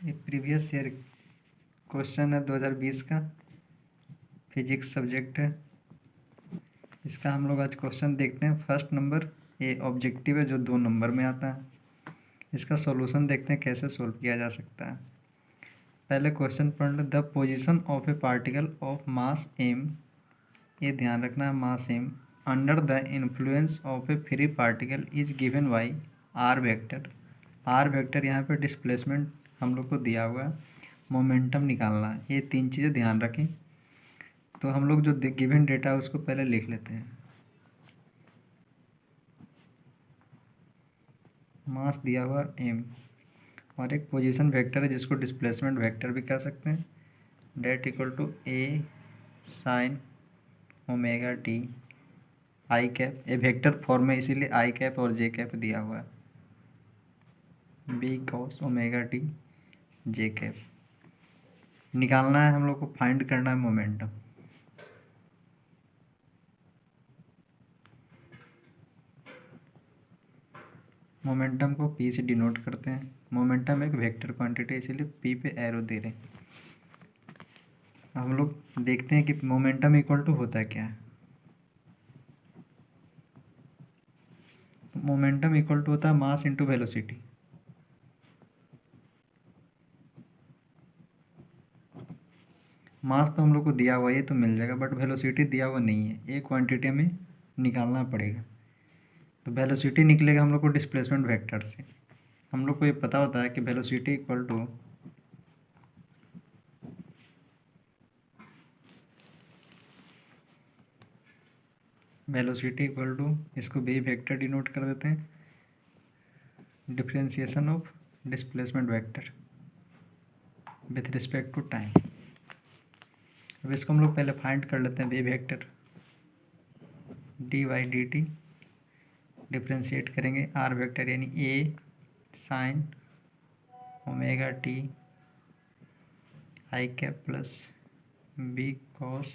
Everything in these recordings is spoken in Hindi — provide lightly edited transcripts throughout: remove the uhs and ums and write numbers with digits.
ये प्रीवियस ईयर क्वेश्चन है 2020 का, फिजिक्स सब्जेक्ट है। इसका हम लोग आज क्वेश्चन देखते हैं। फर्स्ट नंबर ये ऑब्जेक्टिव है जो 2 नंबर में आता है। इसका सॉल्यूशन देखते हैं कैसे सोल्व किया जा सकता है। पहले क्वेश्चन पढ़ लो। The position of a particle of mass M, ये ध्यान रखना है, mass M under the influence of a free particle is given by R vector. R vector यहाँ पे डिस्प्लेसमेंट हम लोग को दिया हुआ है, मोमेंटम निकालना है। ये 3 चीज़ें ध्यान रखें। तो हम लोग जो गिवन डेटा है उसको पहले लिख लेते हैं। मास दिया हुआ एम और एक पोजीशन वेक्टर है जिसको डिस्प्लेसमेंट वेक्टर भी कह सकते हैं, डेट equal to A sine omega T I cap. A vector form में इसीलिए आई कैप और जे कैप दिया हुआ है, B cos omega T J cap. निकालना है हम लोग को, फाइंड करना है मोमेंटम। मोमेंटम को पी से डिनोट करते हैं। मोमेंटम एक वेक्टर क्वांटिटी है इसीलिए पी पे एरो दे रहे हैं। हम लोग देखते हैं कि मोमेंटम इक्वल टू होता है क्या है। मोमेंटम इक्वल टू होता है मास इंटू वेलोसिटी। मास तो हम लोग को दिया हुआ है, ये तो मिल जाएगा, बट वेलोसिटी दिया हुआ नहीं है। ये क्वांटिटी हमें निकालना पड़ेगा। तो वेलोसिटी निकलेगा हम लोग को डिस्प्लेसमेंट वेक्टर से। हम लोग को ये पता होता है कि वेलोसिटी इक्वल टू इसको बी वेक्टर डिनोट कर देते हैं, differentiation of displacement vector with respect to time. अब इसको हम लोग पहले फाइंड कर लेते हैं। V vector D Y D T differentiate करेंगे आर वेक्टर यानी A sine omega T I cap plus B cos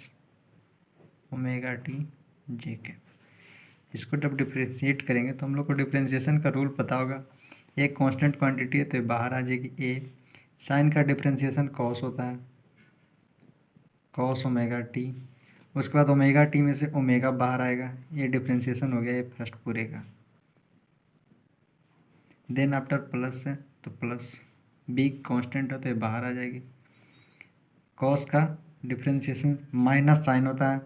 omega T J cap. इसको जब डिफ्रेंशिएट करेंगे तो हम लोग को डिफ्रेंशिएशन का रूल पता होगा। एक कांस्टेंट क्वांटिटी है तो ये बाहर आ जाएगी ए। साइन का डिफ्रेंशिएशन कॉस होता है, कॉस ओमेगा टी। उसके बाद ओमेगा टी में से ओमेगा बाहर आएगा, ये डिफ्रेंशिएशन हो गया ये फर्स्ट पूरे का। देन आफ्टर प्लस है तो प्लस बी कांस्टेंट है तो ये बाहर आ जाएगी। कॉस का डिफ्रेंशिएशन माइनस साइन होता है,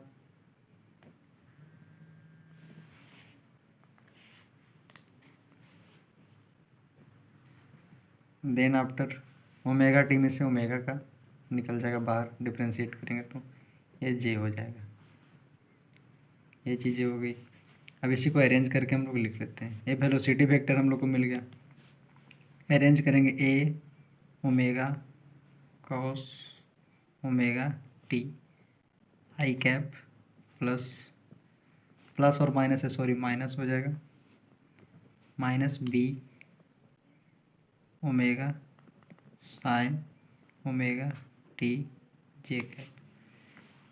देन आफ्टर ओमेगा टी में से ओमेगा का निकल जाएगा बाहर, डिफ्रेंशिएट करेंगे तो ये जे हो जाएगा। ये चीज़ें हो गई। अब इसी को अरेंज करके हम लोग लिख लेते हैं। ये वेलोसिटी वेक्टर हम लोग को मिल गया। अरेंज करेंगे A omega cos omega T I cap plus plus और माइनस है, सॉरी माइनस हो जाएगा, minus B omega sine omega T J cap.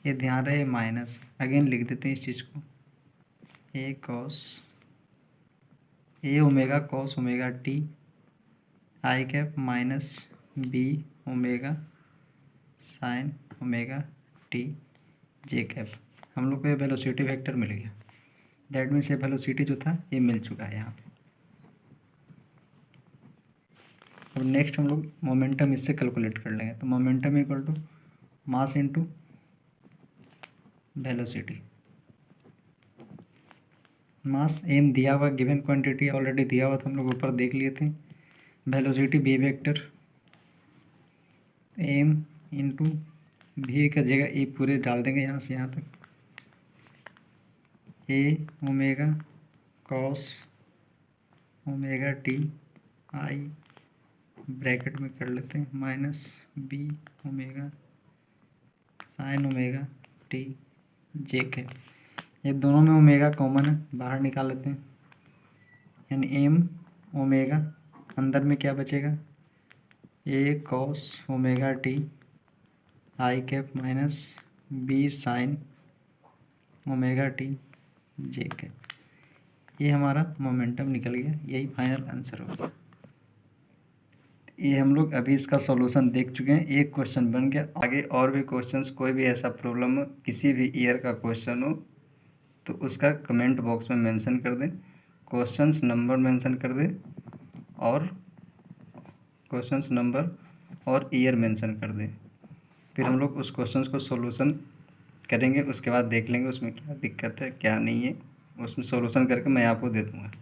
ये ध्यान रहे माइनस, अगेन लिख देते हैं इस चीज़ को, A cos A omega cos omega T I cap minus B omega sine omega T J cap. हम लोग को ये वेलोसिटी वेक्टर मिल गया। दैट मीन्स ये वेलोसिटी जो था ये मिल चुका है यहाँ पे। अब नेक्स्ट हम लोग मोमेंटम इससे कैलकुलेट कर लेंगे। तो momentum equal to mass into velocity. Mass M दिया हुआ, गिवन क्वांटिटी ऑलरेडी दिया हुआ था, हम लोग ऊपर देख लिए थे। Velocity B vector M into भी का जगह ए पूरे डाल देंगे यहाँ से यहाँ तक, A omega cos omega T I bracket में कर लेते हैं minus B omega sine omega T J के। ये दोनों में ओमेगा कॉमन है, बाहर निकाल लेते हैं, यानी एम ओमेगा, अंदर में क्या बचेगा, A cos omega T I cap minus B sine omega T J cap. ये हमारा मोमेंटम निकल गया। यही फाइनल आंसर होगा। ये हम लोग अभी इसका सॉल्यूशन देख चुके हैं, एक क्वेश्चन बन गया। आगे और भी क्वेश्चंस, कोई भी ऐसा प्रॉब्लम हो, किसी भी ईयर का क्वेश्चन हो तो उसका कमेंट बॉक्स में मेंशन कर दें, क्वेश्चंस नंबर मेंशन कर दें और क्वेश्चंस नंबर और ईयर मेंशन कर दें। फिर हम लोग उस क्वेश्चंस को सॉल्यूशन करेंगे, उसके बाद देख लेंगे उसमें क्या दिक्कत है क्या नहीं है, उसमें सॉल्यूशन करके मैं आपको दे दूँगा।